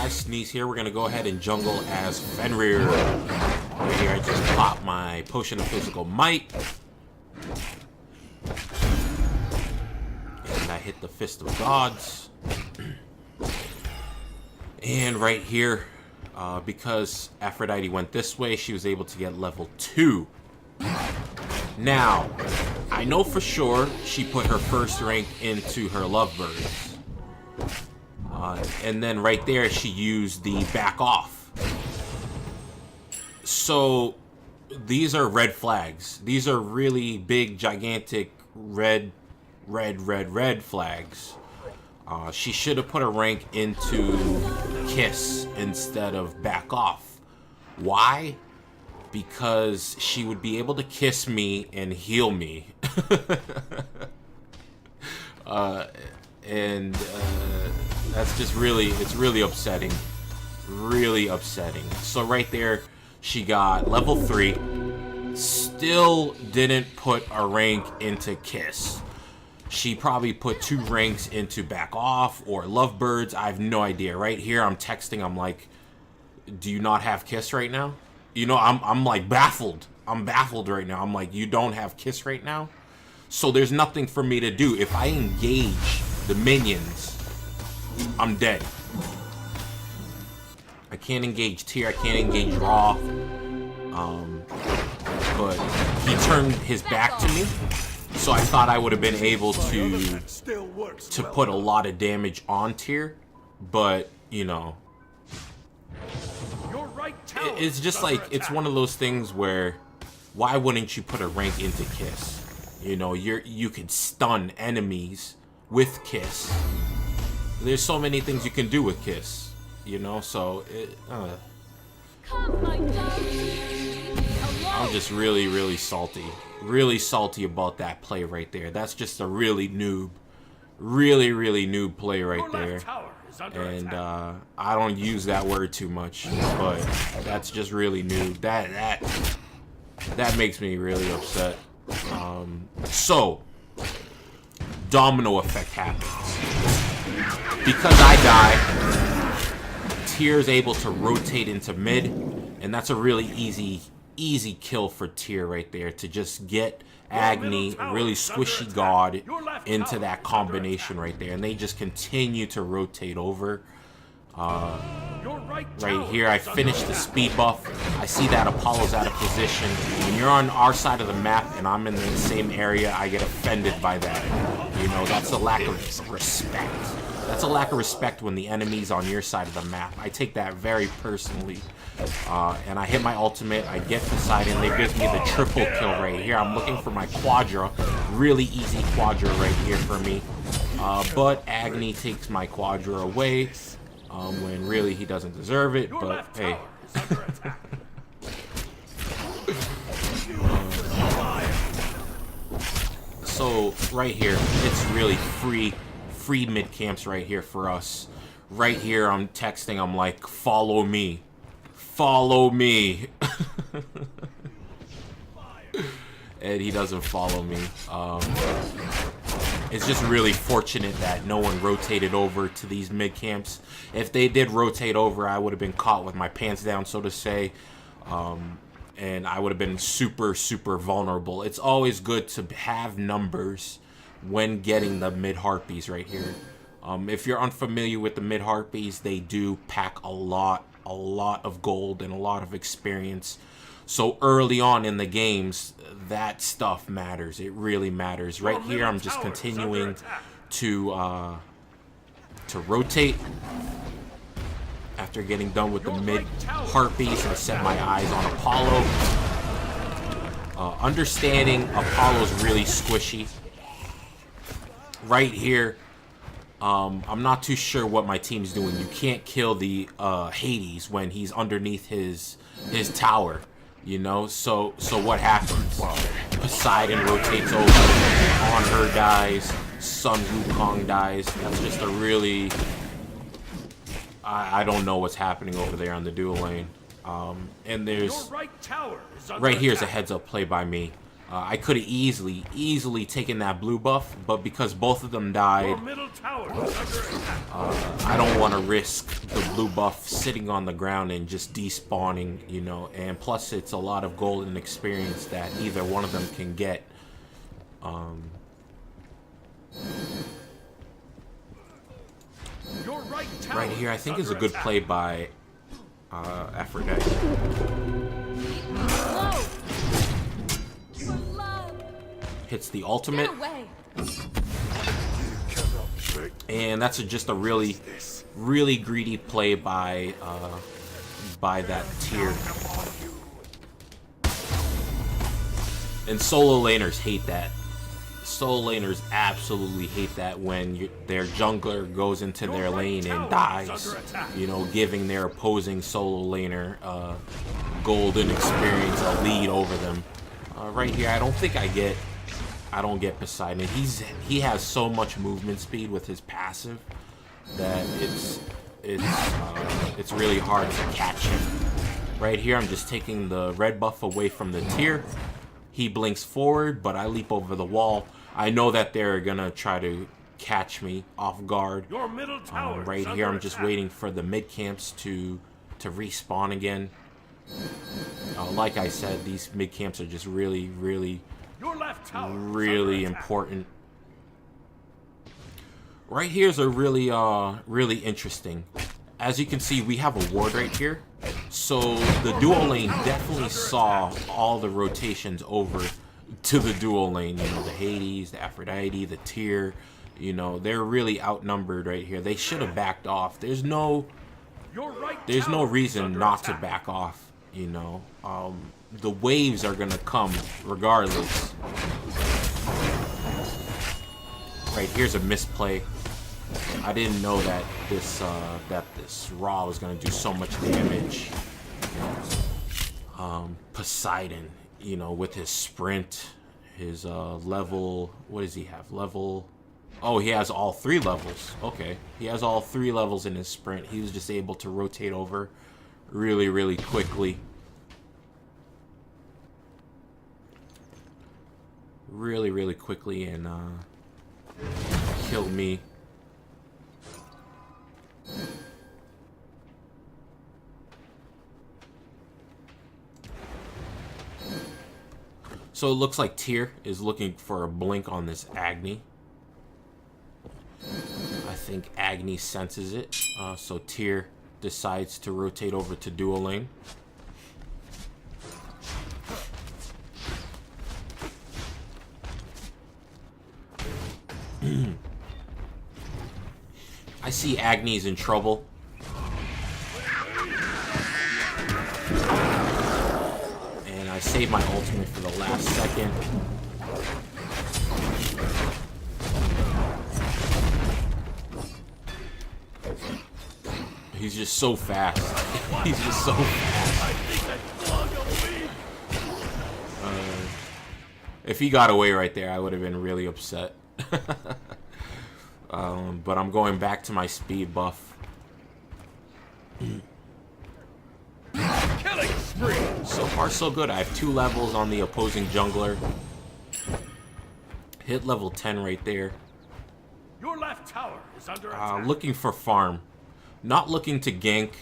guys? Sneeze here. We're gonna go ahead and jungle as Fenrir. Right here, I just popped my potion of physical might. And I hit the Fist of Gods. And right here, because Aphrodite went this way, she was able to get level 2. Now, I know for sure she put her first rank into her lovebirds. And then right there, she used the back off. So, these are red flags. These are really big, gigantic, red flags. She should have put a rank into Kiss instead of back off. Why? Because she would be able to kiss me and heal me. That's just it's really upsetting. Really upsetting. So right there, she got level 3. Still didn't put a rank into Kiss. She probably put 2 ranks into back off or lovebirds. I have no idea. Right here, I'm texting. I'm like, do you not have Kiss right now? You know, I'm like baffled. I'm baffled right now. I'm like, you don't have Kiss right now? So there's nothing for me to do. If I engage the minions, I'm dead. I can't engage Tyr. I can't engage Raw. But he turned his back to me. So I thought I would have been able to put a lot of damage on Tyr. But, you know, it's just like, it's one of those things where, why wouldn't you put a rank into Kiss? You know, you could stun enemies with Kiss. There's so many things you can do with Kiss, you know, so I'm just really salty. Really salty about that play right there. That's just a really noob play right there. And I don't use that word too much, but that's just really noob. That makes me really upset. So domino effect happens. Because I die, Tyr's able to rotate into mid, and that's a really easy kill for Tyr right there, to just get Agni, really squishy god, into that combination right there, and they just continue to rotate over. Right here, I finished the speed buff. I see that Apollo's out of position. When you're on our side of the map and I'm in the same area, I get offended by that. You know, that's a lack of respect. That's a lack of respect when the enemy's on your side of the map. I take that very personally. And I hit my ultimate, I get the side, and it gives me the triple kill right here. I'm looking for my Quadra. Really easy Quadra right here for me. But Agni takes my Quadra away. When really he doesn't deserve it, but hey. So right here, it's really free mid camps right here for us. Right here, I'm texting, I'm like, follow me. Follow me. And he doesn't follow me. It's just really fortunate that no one rotated over to these mid camps. If they did rotate over, I would have been caught with my pants down, so to say. And I would have been super vulnerable. It's always good to have numbers when getting the mid harpies right here. If you're unfamiliar with the mid harpies, they do pack a lot of gold and a lot of experience. So early on in the games, that stuff matters. It really matters. Right here, I'm just continuing to rotate. After getting done with the mid harpies, I set my eyes on Apollo. Understanding Apollo's really squishy. Right here, I'm not too sure what my team's doing. You can't kill the Hades when he's underneath his tower. You know, so what happens? Poseidon rotates over, on her dies, Sun Wukong dies. That's just a really, I don't know what's happening over there on the dual lane. And there's right here's a heads up play by me. I could have easily taken that blue buff, but because both of them died, I don't want to risk the blue buff sitting on the ground and just despawning, you know. And plus, it's a lot of gold and experience that either one of them can get. Right here, I think is a good play by Aphrodite. Hits the ultimate, and that's just a really greedy play by that tier. And solo laners hate that. Solo laners absolutely hate that when their jungler goes into their lane and dies, you know, giving their opposing solo laner golden experience, a lead over them. Right here, I don't get Poseidon. He has so much movement speed with his passive that it's really hard to catch him. Right here, I'm just taking the red buff away from the tier. He blinks forward, but I leap over the wall. I know that they're gonna try to catch me off guard. Right here, I'm just waiting for the mid camps to respawn again. Like I said, these mid camps are just really important. Right here's a really interesting. As you can see, we have a ward right here. So the dual lane definitely saw all the rotations over to the dual lane. You know, the Hades, the Aphrodite, the tier. You know, they're really outnumbered right here. They should have backed off. There's no reason not to back off. You know, the waves are gonna come regardless. Right here's a misplay. I didn't know that this Ra was gonna do so much damage. Poseidon, you know, with his sprint, his level. What does he have? Level. Oh, he has all 3 levels. Okay, he has all 3 levels in his sprint. He was just able to rotate over really quickly. Really quickly and kill me. So it looks like Tyr is looking for a blink on this Agni. I think Agni senses it. So Tyr decides to rotate over to dual lane. I see Agni's in trouble. And I saved my ultimate for the last second. He's just so fast. He's just so fast. If he got away right there, I would have been really upset. But I'm going back to my speed buff. Killing spree. So far, so good. I have 2 levels on the opposing jungler. Hit level 10 right there. Your left tower is under attack. Looking for farm. Not looking to gank.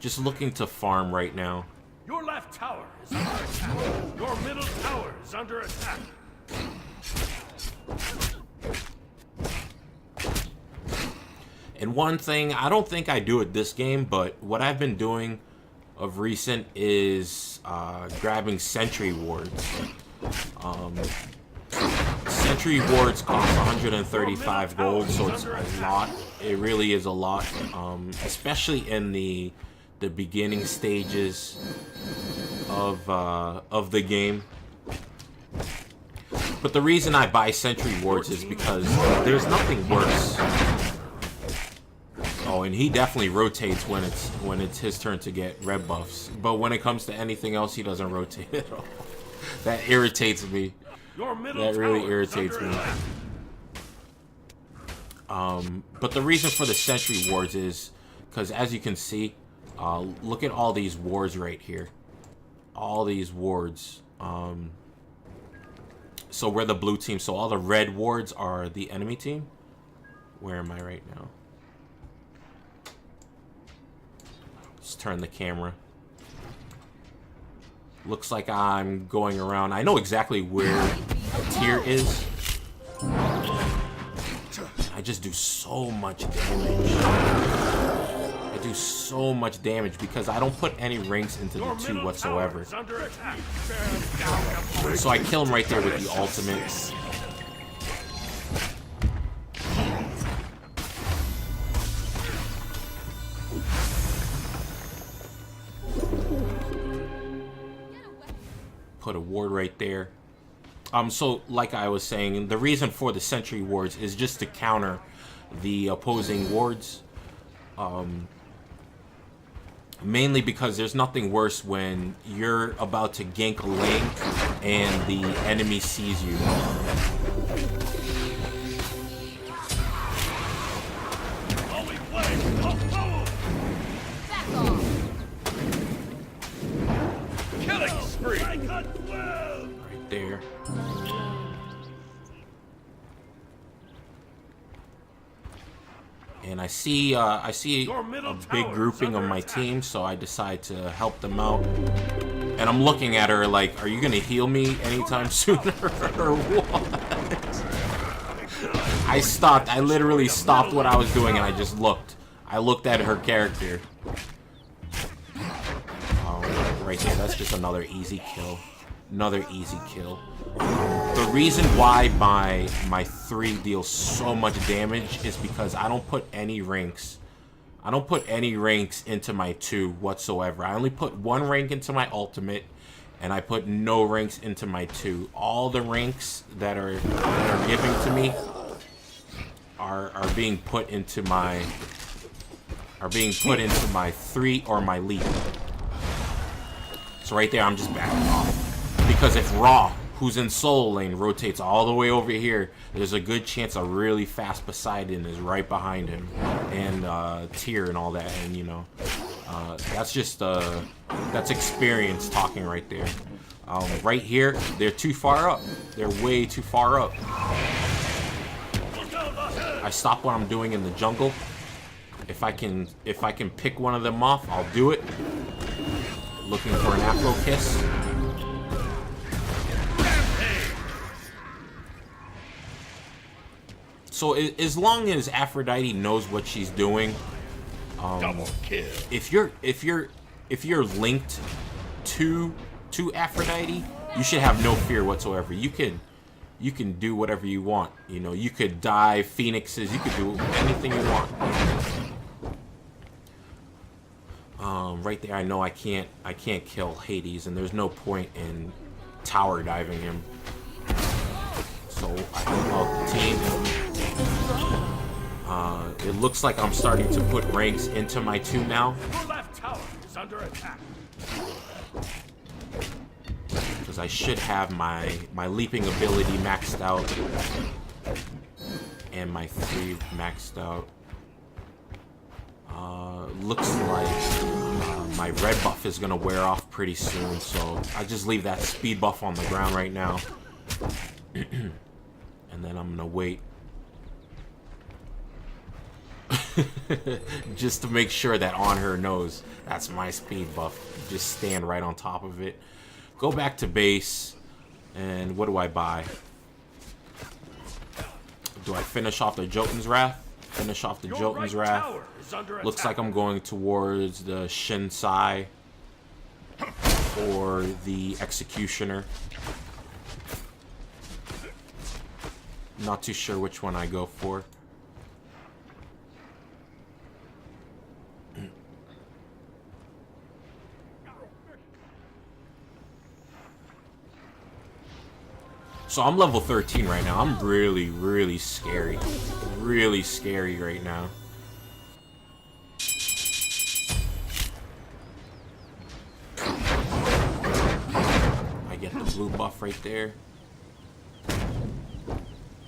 Just looking to farm right now. Your left tower is under attack. Your middle tower is under attack. And one thing, I don't think I do it this game, but what I've been doing of recent is grabbing sentry wards. Sentry wards cost 135 gold, so it's a lot. It really is a lot, especially in the beginning stages of the game. But the reason I buy sentry wards is because there's nothing worse. Oh, and he definitely rotates when it's his turn to get red buffs. But when it comes to anything else, he doesn't rotate at all. That irritates me. That really irritates me. But the reason for the sentry wards is because, as you can see, look at all these wards right here. All these wards. So we're the blue team. So all the red wards are the enemy team. Where am I right now? Let's turn the camera. Looks like I'm going around. I know exactly where Tyr is. I just do so much damage. I do so much damage because I don't put any rings into the 2 whatsoever. So I kill him right there with the ultimate. Put a ward right there. So like I was saying, the reason for the sentry wards is just to counter the opposing wards. Mainly because there's nothing worse when you're about to gank a lane and the enemy sees you. Killing spree. Right there. And I see a big grouping of my team, so I decide to help them out. And I'm looking at her like, are you gonna heal me anytime soon or what? I stopped. I literally stopped what I was doing and I just looked. I looked at her character. Right there. That's just another easy kill. Another easy kill. The reason why my 3 deals so much damage is because I don't put any ranks. I don't put any ranks into my 2 whatsoever. I only put 1 rank into my ultimate, and I put no ranks into my 2. All the ranks that are given to me are being put into my 3 or my leap. So right there, I'm just backing off. Because if Raw, who's in Soul Lane, rotates all the way over here, there's a good chance a really fast Poseidon is right behind him. And Tyr and all that. And, you know, that's just, that's experience talking right there. Right here, they're too far up. They're way too far up. I stop what I'm doing in the jungle. If I can pick one of them off, I'll do it. Looking for an Afro kiss. So as long as Aphrodite knows what she's doing, Double kill. if you're linked to Aphrodite, you should have no fear whatsoever. You can do whatever you want. You know, you could dive phoenixes. You could do anything you want. Right there, I know I can't kill Hades, and there's no point in tower diving him. So I help out the team. It looks like I'm starting to put ranks into my 2 now. Your left tower is under attack. Because I should have my leaping ability maxed out. And my 3 maxed out. Looks like my red buff is going to wear off pretty soon. So I just leave that speed buff on the ground right now. And then I'm going to wait. Just to make sure that on her knows that's my speed buff. Just stand right on top of it. Go back to base. And what do I buy? Do I finish off the Jotun's Wrath? Finish off the Jotun's Wrath. Looks like I'm going towards the Shinsai or the Executioner. Not too sure which one I go for. So I'm level 13 right now. I'm really, really scary. Really scary right now. I get the blue buff right there.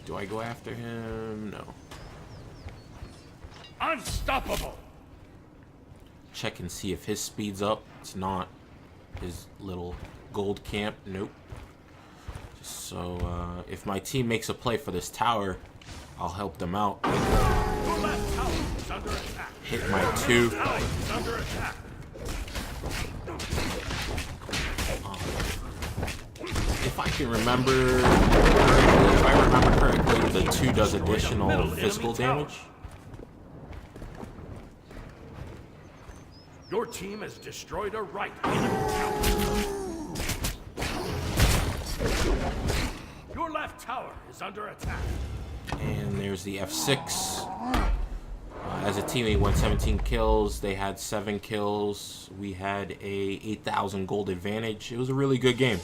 Do I go after him? No. Unstoppable. Check and see if his speed's up. It's not. His little gold camp. Nope. So if my team makes a play for this tower, I'll help them out. Your left tower is under attack. Hit my 2. Tower is under attack. If I can remember correctly, if I remember correctly, the 2 does additional physical damage. Your team has destroyed a right enemy tower. Your left tower is under attack. And there's the F6. As a team, we won 17 kills. They had 7 kills. We had a 8,000 gold advantage. It was a really good game.